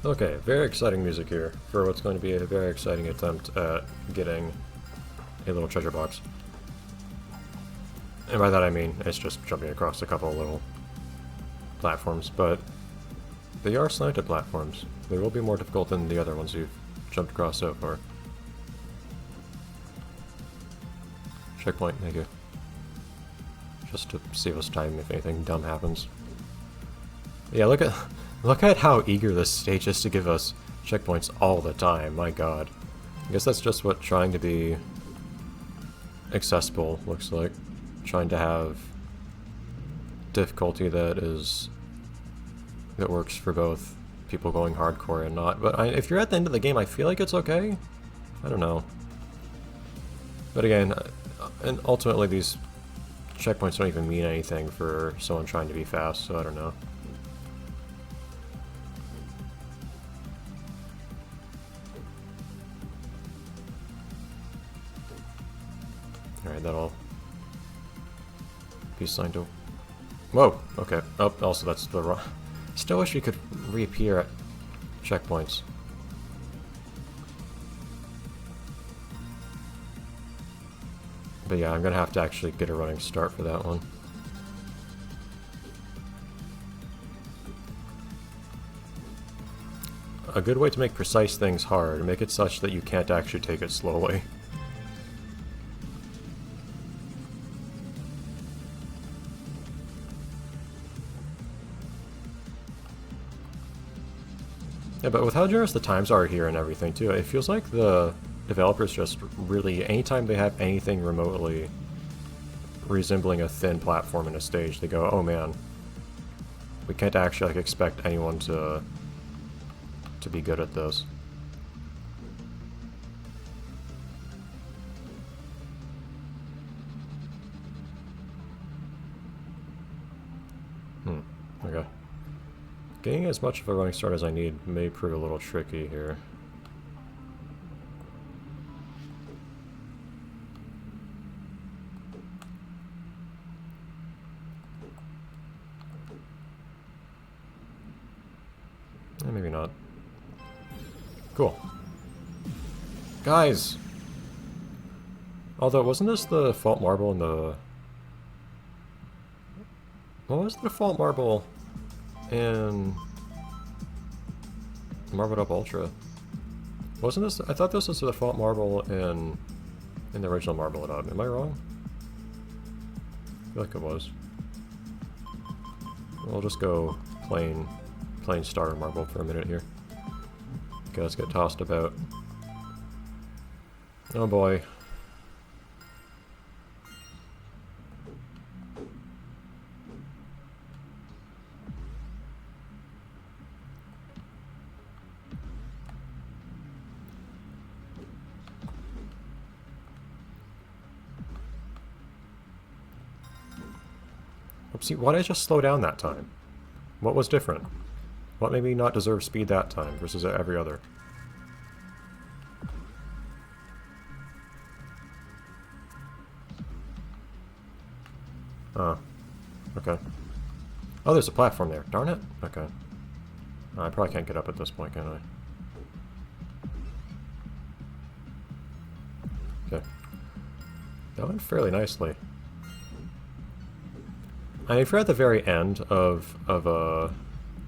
Okay, very exciting music here for what's going to be a very exciting attempt at getting a little treasure box. And by that I mean it's just jumping across a couple of little platforms, but they are slanted platforms. They will be more difficult than the other ones you've jumped across so far. Checkpoint, thank you. Just to save us time if anything dumb happens. Yeah, look at how eager this stage is to give us checkpoints all the time, my god. I guess that's just what trying to be accessible looks like. Trying to have difficulty that works for both people going hardcore and not. But if you're at the end of the game, I feel like it's okay. I don't know. But again, and ultimately these checkpoints don't even mean anything for someone trying to be fast, so I don't know. Alright, that'll be signed to... Whoa! Okay. Oh, also that's the wrong... Still wish we could reappear at checkpoints. But yeah, I'm gonna have to actually get a running start for that one. A good way to make precise things hard, make it such that you can't actually take it slowly. Yeah, but with how generous the times are here and everything too, it feels like the developers just really, anytime they have anything remotely resembling a thin platform in a stage, they go, oh man, we can't actually expect anyone to be good at this. Okay. Getting as much of a running start as I need may prove a little tricky here. Maybe not. Cool. Guys! Although, wasn't this the default marble in the... What was the default marble in Marbled Up Ultra? Wasn't this... I thought this was the default marble in the original Marbled Up. Am I wrong? I feel like it was. We'll just go plain starter marble for a minute here. Okay, let's get tossed about. Oh boy. Oopsie, why did I just slow down that time? What was different? What made me not deserve speed that time versus every other? Oh. Okay. Oh, there's a platform there. Darn it. Okay. I probably can't get up at this point, can I? Okay. That went fairly nicely. I mean, if you're at the very end of a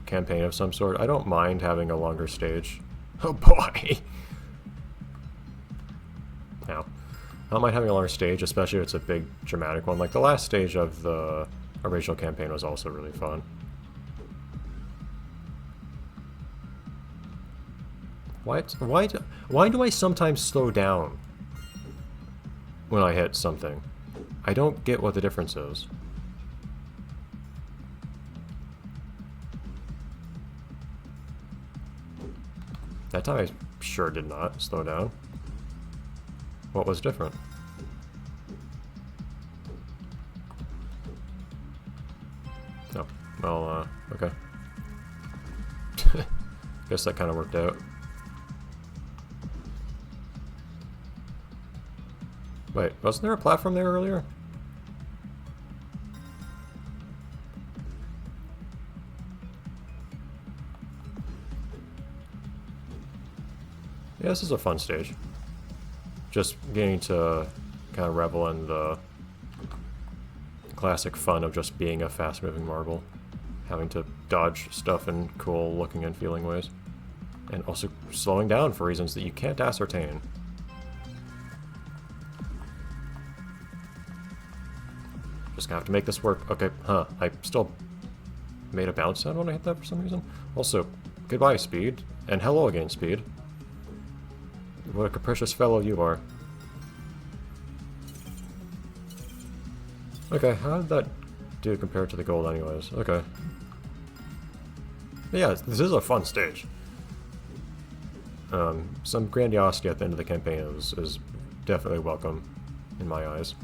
campaign of some sort, I don't mind having a longer stage. Oh boy! Now, I don't mind having a longer stage, especially if it's a big dramatic one. Like the last stage of the original campaign was also really fun. Why do I sometimes slow down when I hit something? I don't get what the difference is. That time I sure did not slow down. What was different? Oh, well, okay. Guess that kind of worked out. Wait, wasn't there a platform there earlier? Yeah, this is a fun stage. Just getting to kind of revel in the classic fun of just being a fast-moving marble. Having to dodge stuff in cool looking and feeling ways. And also slowing down for reasons that you can't ascertain. Just gonna have to make this work. Okay, I still made a bounce sound when I hit that for some reason. Also, goodbye, speed. And hello again, speed. What a capricious fellow you are. Okay, how did that do compared to the gold anyways? Okay. Yeah, this is a fun stage. Some grandiosity at the end of the campaign is definitely welcome in my eyes.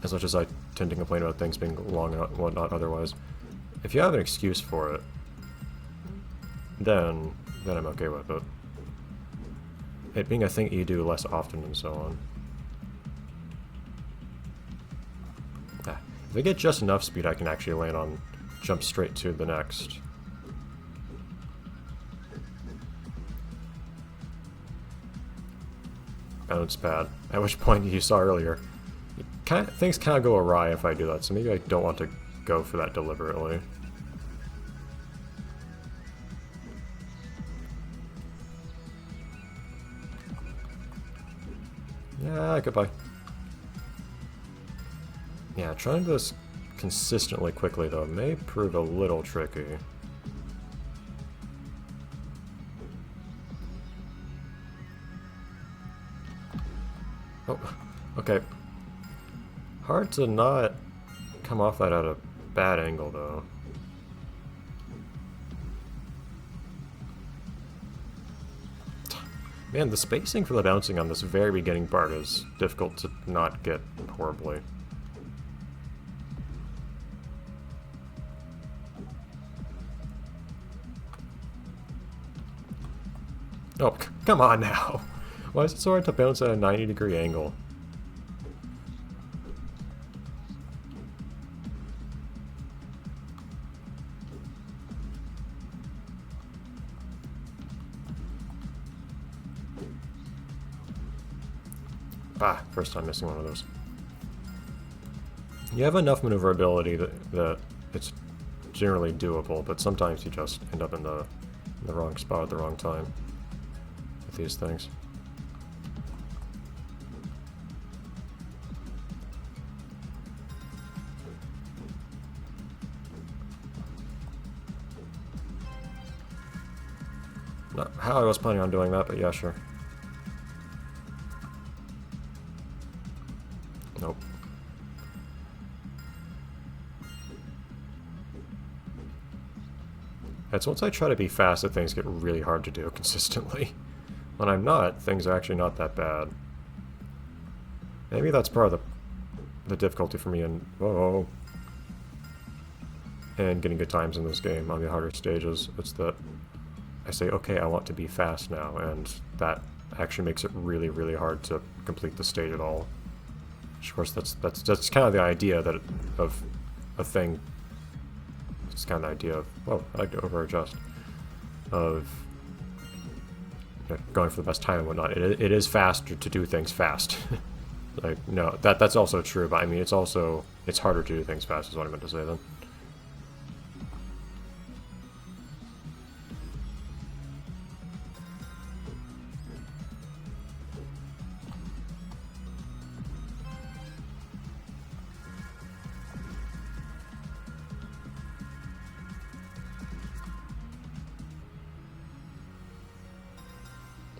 As much as I tend to complain about things being long and whatnot otherwise. If you have an excuse for it, then I'm okay with it. It being a thing you do less often and so on. If I get just enough speed, I can actually land on, jump straight to the next. Bounce pad. At which point, you saw earlier, things kind of go awry if I do that, so maybe I don't want to go for that deliberately. Yeah, goodbye. Yeah, trying this consistently quickly, though, may prove a little tricky. Oh, okay. Hard to not come off that at a bad angle, though. Man, the spacing for the bouncing on this very beginning part is difficult to not get horribly. Oh, come on now! Why is it so hard to bounce at a 90-degree angle? Ah, first time missing one of those. You have enough maneuverability that it's generally doable, but sometimes you just end up in the wrong spot at the wrong time with these things. Not how I was planning on doing that, but yeah, sure. Nope. It's once I try to be fast that things get really hard to do consistently. When I'm not, things are actually not that bad. Maybe that's part of the difficulty for me in and getting good times in this game on the harder stages. It's that I say, okay, I want to be fast now, and that actually makes it really, really hard to complete the stage at all. Of course, that's kind of the idea of a thing. It's kind of the idea of, whoa, I like to over-adjust, of going for the best time and whatnot. It is faster to do things fast. Like, no, that's also true, but I mean, it's harder to do things fast is what I meant to say then.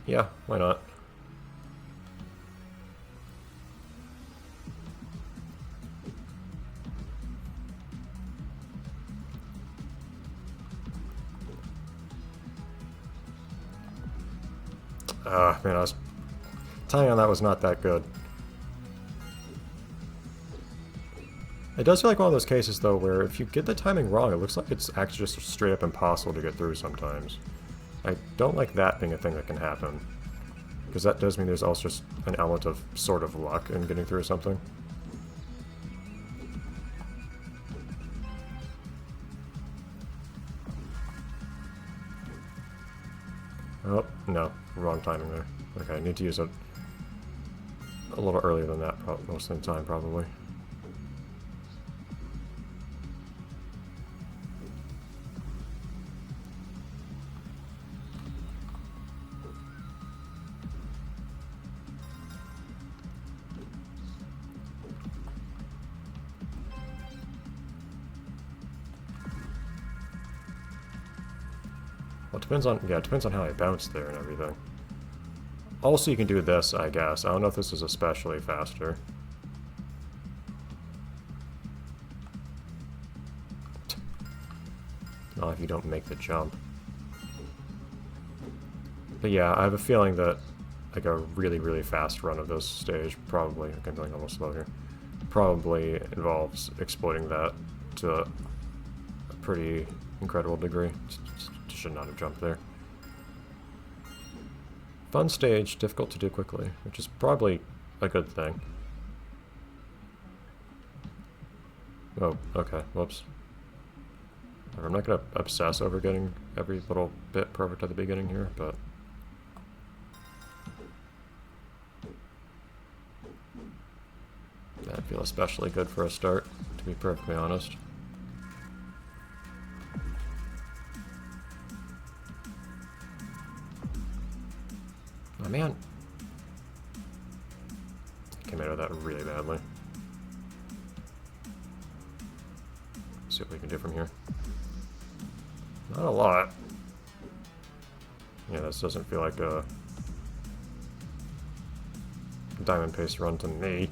Yeah, why not? Man, timing on that was not that good. It does feel like one of those cases, though, where if you get the timing wrong, it looks like it's actually just straight up impossible to get through sometimes. I don't like that being a thing that can happen. Because that does mean there's also just an element of sort of luck in getting through something. Oh, no. Wrong timing there. Okay, I need to use it a little earlier than that most of the time, probably. Well, it depends on, yeah, it depends on how I bounce there and everything. Also, you can do this, I guess. I don't know if this is especially faster. Not if you don't make the jump. But yeah, I have a feeling that like a really, really fast run of this stage probably, okay, I'm going almost slow here, probably involves exploiting that to a pretty incredible degree. Should not have jumped there. Fun stage, difficult to do quickly, which is probably a good thing. Oh, okay, whoops. I'm not going to obsess over getting every little bit perfect at the beginning here, but... I feel especially good for a start, to be perfectly honest. Oh man! I came out of that really badly. Let's see what we can do from here. Not a lot. Yeah, this doesn't feel like a diamond paste run to me.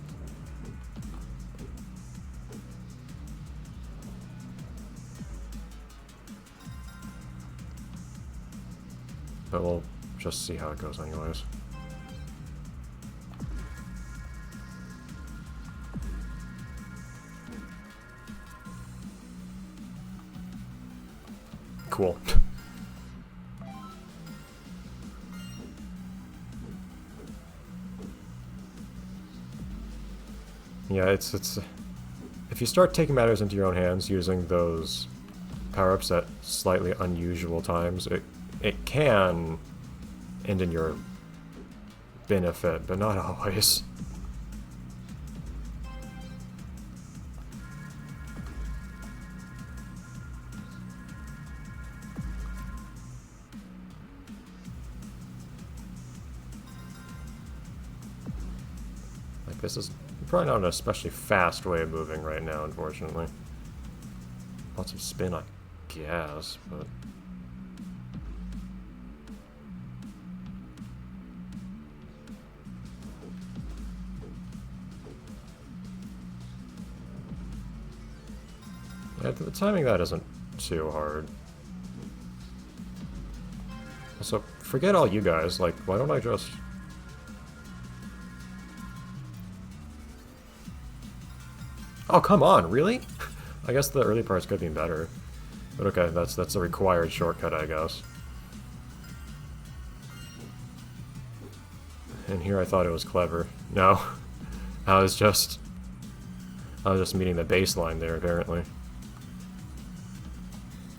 But we'll just see how it goes anyways. Cool. Yeah, it's if you start taking matters into your own hands using those power-ups at slightly unusual times, it can end in your benefit, but not always. Like, this is probably not an especially fast way of moving right now, unfortunately. Lots of spin, I guess, but... yeah, the timing of that isn't too hard. Also, forget all you guys, like, why don't I just... Oh, come on, really? I guess the early parts could be better. But okay, that's a required shortcut, I guess. And here I thought it was clever. No. I was just meeting the baseline there, apparently.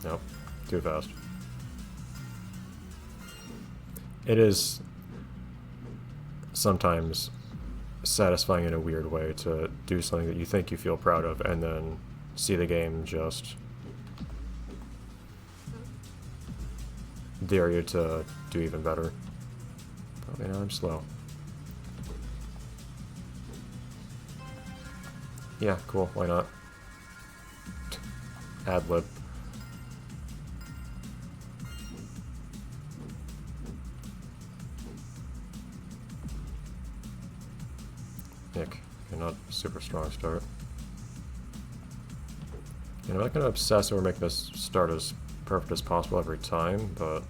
Nope. Too fast. It is sometimes satisfying in a weird way to do something that you think you feel proud of and then see the game just dare you to do even better. Probably now I'm slow. Yeah, cool, why not? Ad-lib. Nick, you're not a super strong start. And I'm not going to obsess over making this start as perfect as possible every time, but...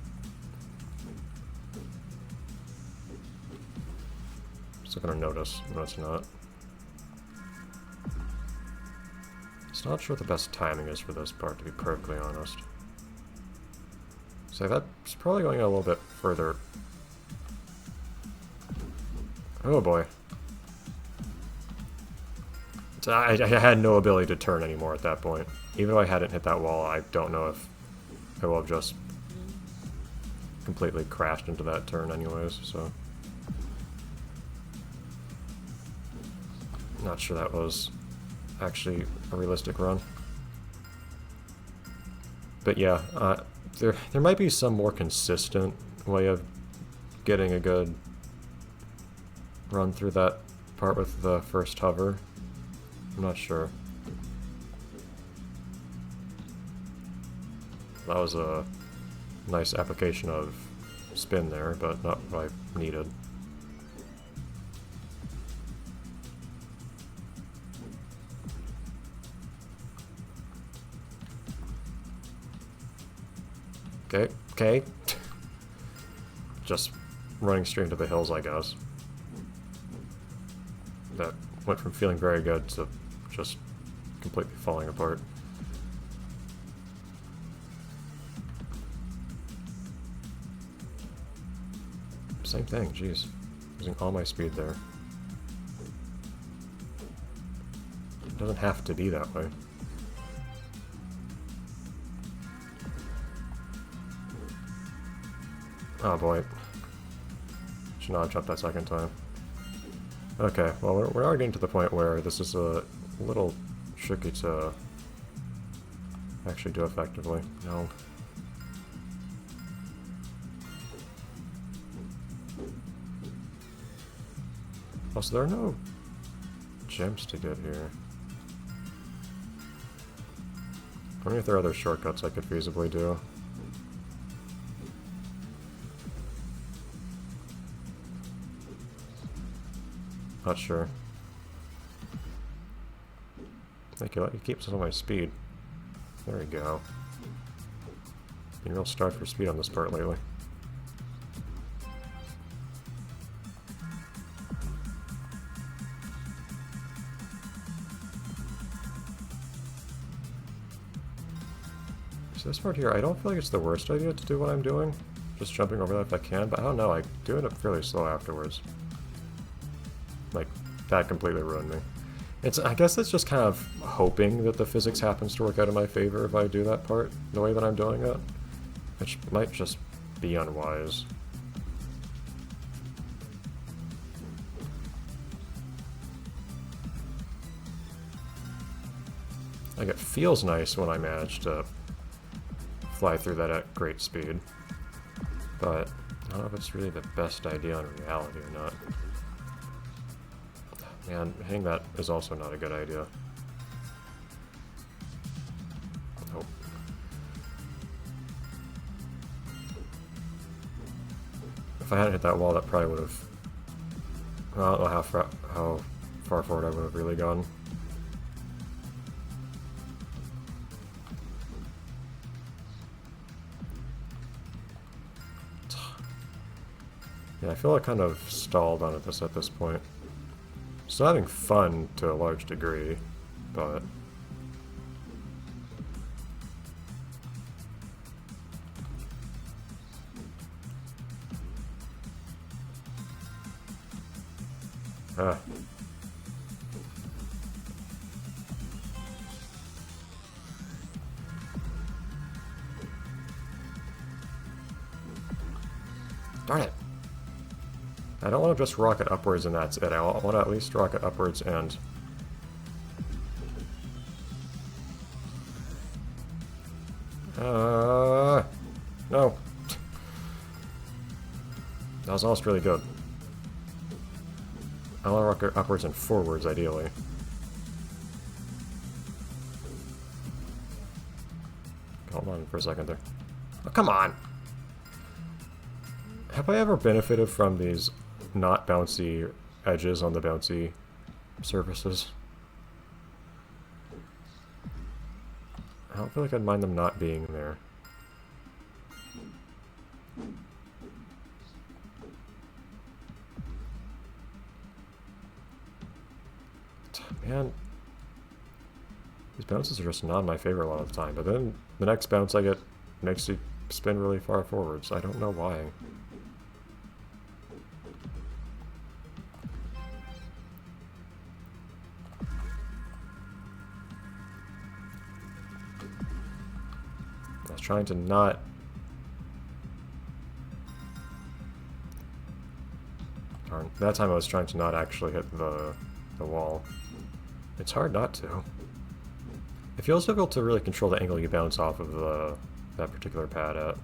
I'm still going to notice when it's not. Just not sure what the best timing is for this part, to be perfectly honest. So that's probably going a little bit further. Oh boy. I had no ability to turn anymore at that point. Even though I hadn't hit that wall, I don't know if I will have just completely crashed into that turn anyways, so... Not sure that was actually a realistic run. But yeah, there might be some more consistent way of getting a good run through that part with the first hover. I'm not sure. That was a nice application of spin there, but not what I needed. Okay, okay. Just running straight into the hills, I guess. That went from feeling very good to just completely falling apart. Same thing, jeez. Using all my speed there. It doesn't have to be that way. Oh boy. Should not have jumped that second time. Okay, well we're already getting to the point where this is a little tricky to actually do effectively. No. Also, there are no gems to get here. I wonder if there are other shortcuts I could feasibly do. Not sure. Thank you, let me keep some of my speed. There we go. Been real starved for speed on this part lately. So this part here, I don't feel like it's the worst idea to do what I'm doing. Just jumping over that if I can, but I don't know, I do end up fairly slow afterwards. Like, that completely ruined me. I guess it's just kind of hoping that the physics happens to work out in my favor if I do that part the way that I'm doing it. Which might just be unwise. Like, it feels nice when I manage to fly through that at great speed. But I don't know if it's really the best idea in reality or not. Man, hitting that is also not a good idea. Nope. If I hadn't hit that wall, that probably would have... I don't know how far forward I would have really gone. Yeah, I feel like kind of stalled on this at this point. Still having fun to a large degree, but... Ah. Darn it! I don't want to just rocket upwards and that's it. I want to at least rocket upwards and... No. That was almost really good. I want to rocket upwards and forwards, ideally. Hold on for a second there. Oh, come on! Have I ever benefited from these not bouncy edges on the bouncy surfaces? I don't feel like I'd mind them not being there. Man, these bounces are just not my favorite a lot of the time, but then the next bounce I get makes you spin really far forwards. I don't know why. I was trying to not Darn. That time I was trying to not actually hit the wall. It's hard not to. It feels difficult to really control the angle you bounce off of that particular pad at.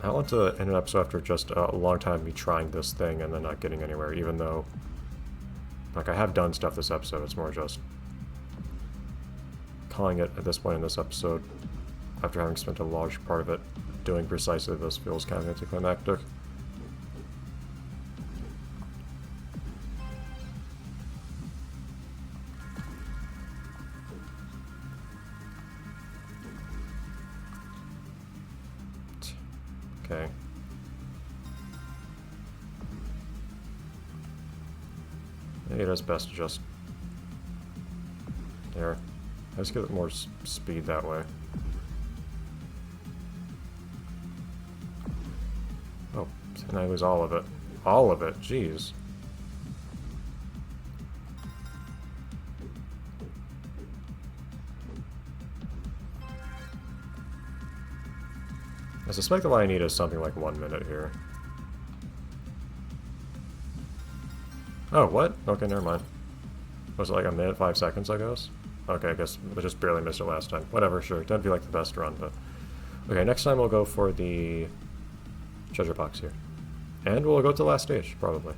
I want to end an episode after just a long time of me trying this thing and then not getting anywhere, even though, like, I have done stuff this episode. It's more just calling it at this point in this episode, after having spent a large part of it doing precisely this, feels kind of anticlimactic. Okay. Maybe it is best to just... There. I just get more speed that way. Oh, and I lose all of it. All of it, jeez. I suspect that what I need is something like 1 minute here. Oh, what? Okay, never mind. Was it like a minute, 5 seconds, I guess? Okay, I guess I just barely missed it last time. Whatever, sure. Doesn't feel like the best run, but... Okay, next time we'll go for the treasure box here. And we'll go to the last stage, probably.